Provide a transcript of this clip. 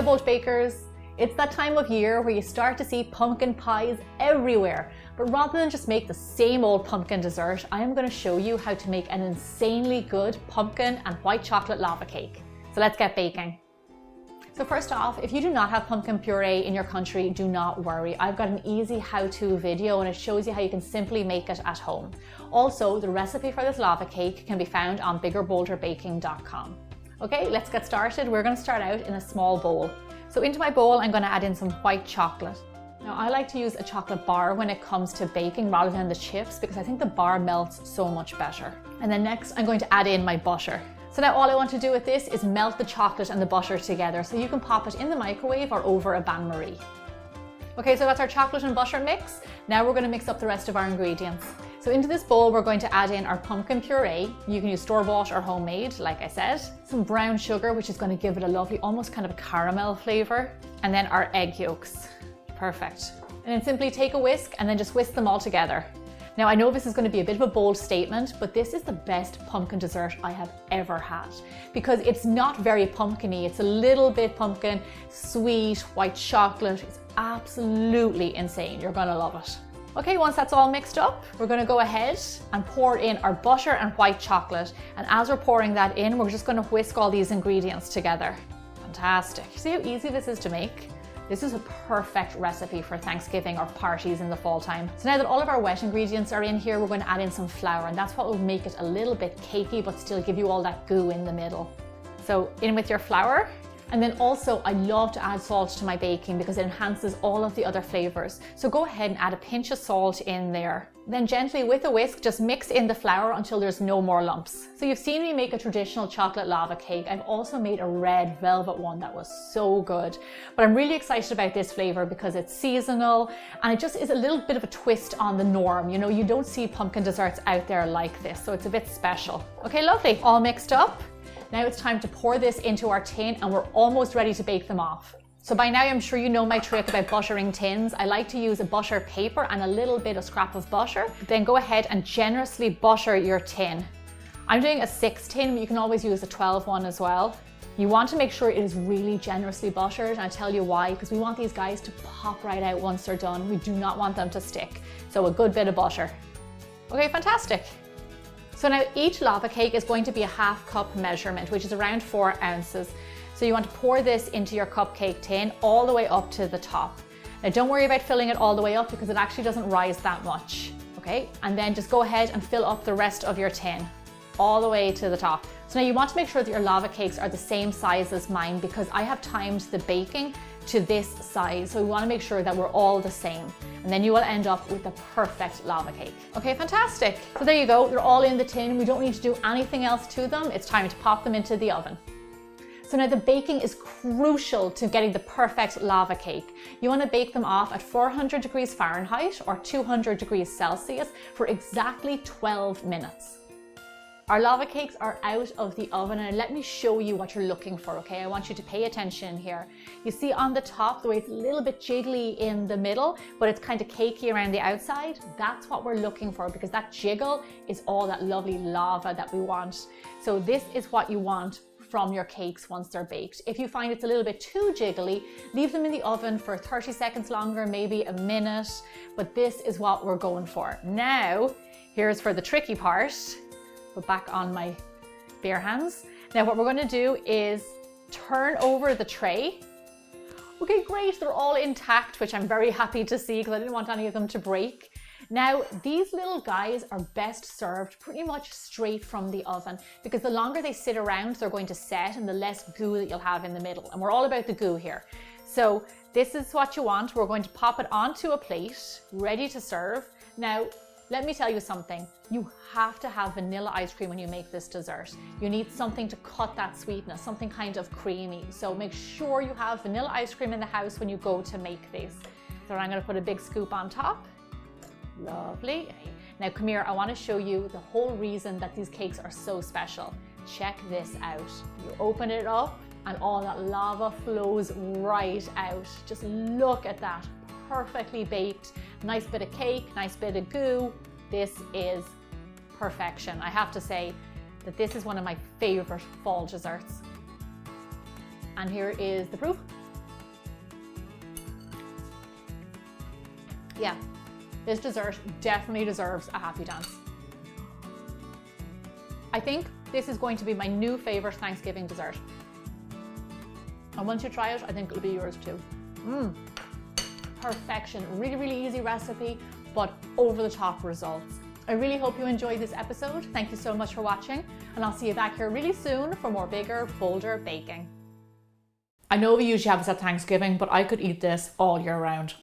Bolt bakers, it's that time of year where you start to see pumpkin pies everywhere. But rather than just make the same old pumpkin dessert, I am going to show you how to make an insanely good pumpkin and white chocolate lava cake. So let's get baking. So first off, if you do not have pumpkin puree in your country, do not worry. I've got an easy how-to video and it shows you how you can simply make it at home. Also, the recipe for this lava cake can be found on biggerbolderbaking.com. Okay, let's get started. We're going to start out in a small bowl. So into my bowl, I'm going to add in some white chocolate. Now I like to use a chocolate bar when it comes to baking rather than the chips because I think the bar melts so much better. And then next I'm going to add in my butter. So now all I want to do with this is melt the chocolate and the butter together, so you can pop it in the microwave or over a bain-marie. Okay, so that's our chocolate and butter mix. Now we're going to mix up the rest of our ingredients. So into this bowl, we're going to add in our pumpkin puree. You can use store-bought or homemade, like I said. Some brown sugar, which is going to give it a lovely, almost kind of a caramel flavor. And then our egg yolks. Perfect. And then simply take a whisk and then just whisk them all together. Now I know this is going to be a bit of a bold statement, but this is the best pumpkin dessert I have ever had because it's not very pumpkin-y. It's a little bit pumpkin, sweet, white chocolate. It's absolutely insane. You're going to love it. Okay, once that's all mixed up, we're going to go ahead and pour in our butter and white chocolate. And as we're pouring that in, we're just going to whisk all these ingredients together. Fantastic. See how easy this is to make? This is a perfect recipe for Thanksgiving or parties in the fall time. So now that all of our wet ingredients are in here, we're going to add in some flour, and that's what will make it a little bit cakey but still give you all that goo in the middle. So in with your flour. And then also I love to add salt to my baking because it enhances all of the other flavors. So go ahead and add a pinch of salt in there. Then gently with a whisk, just mix in the flour until there's no more lumps. So you've seen me make a traditional chocolate lava cake. I've also made a red velvet one that was so good. But I'm really excited about this flavor because it's seasonal and it just is a little bit of a twist on the norm. You know, you don't see pumpkin desserts out there like this, so it's a bit special. Okay, lovely. All mixed up. Now it's time to pour this into our tin and we're almost ready to bake them off. So by now I'm sure you know my trick about buttering tins. I like to use a butter paper and a little bit of scrap of butter. Then go ahead and generously butter your tin. I'm doing a 6 tin, but you can always use a 12 one as well. You want to make sure it is really generously buttered, and I'll tell you why, because we want these guys to pop right out once they're done. We do not want them to stick. So a good bit of butter. Okay, fantastic. So now each lava cake is going to be a half cup measurement, which is around 4 ounces. So you want to pour this into your cupcake tin all the way up to the top. Now don't worry about filling it all the way up because it actually doesn't rise that much. Okay, and then just go ahead and fill up the rest of your tin all the way to the top. So now you want to make sure that your lava cakes are the same size as mine because I have timed the baking to this size. So we want to make sure that we're all the same. And then you will end up with the perfect lava cake. Okay, fantastic. So there you go. They're all in the tin. We don't need to do anything else to them. It's time to pop them into the oven. So now the baking is crucial to getting the perfect lava cake. You want to bake them off at 400 degrees Fahrenheit or 200 degrees Celsius for exactly 12 minutes. Our lava cakes are out of the oven and let me show you what you're looking for, okay? I want you to pay attention here. You see on the top, the way it's a little bit jiggly in the middle, but it's kind of cakey around the outside. That's what we're looking for because that jiggle is all that lovely lava that we want. So this is what you want from your cakes once they're baked. If you find it's a little bit too jiggly, leave them in the oven for 30 seconds longer, maybe a minute, but this is what we're going for. Now, here's for the tricky part. Put back on my bare hands. Now what we're going to do is turn over the tray. Okay, great, they're all intact, which I'm very happy to see because I didn't want any of them to break. Now these little guys are best served pretty much straight from the oven because the longer they sit around, they're going to set and the less goo that you'll have in the middle. And we're all about the goo here. So this is what you want. We're going to pop it onto a plate, ready to serve. Now, let me tell you something, you have to have vanilla ice cream when you make this dessert. You need something to cut that sweetness, something kind of creamy. So make sure you have vanilla ice cream in the house when you go to make these. So I'm going to put a big scoop on top. Lovely. Now come here, I want to show you the whole reason that these cakes are so special. Check this out. You open it up and all that lava flows right out. Just look at that. Perfectly baked, nice bit of cake, nice bit of goo. This is perfection. I have to say that this is one of my favorite fall desserts. And here is the proof. Yeah, this dessert definitely deserves a happy dance. I think this is going to be my new favorite Thanksgiving dessert. And once you try it, I think it'll be yours too. Perfection. Really, really easy recipe, but over the top results. I really hope you enjoyed this episode. Thank you so much for watching, and I'll see you back here really soon for more bigger, bolder baking. I know we usually have this at Thanksgiving, but I could eat this all year round.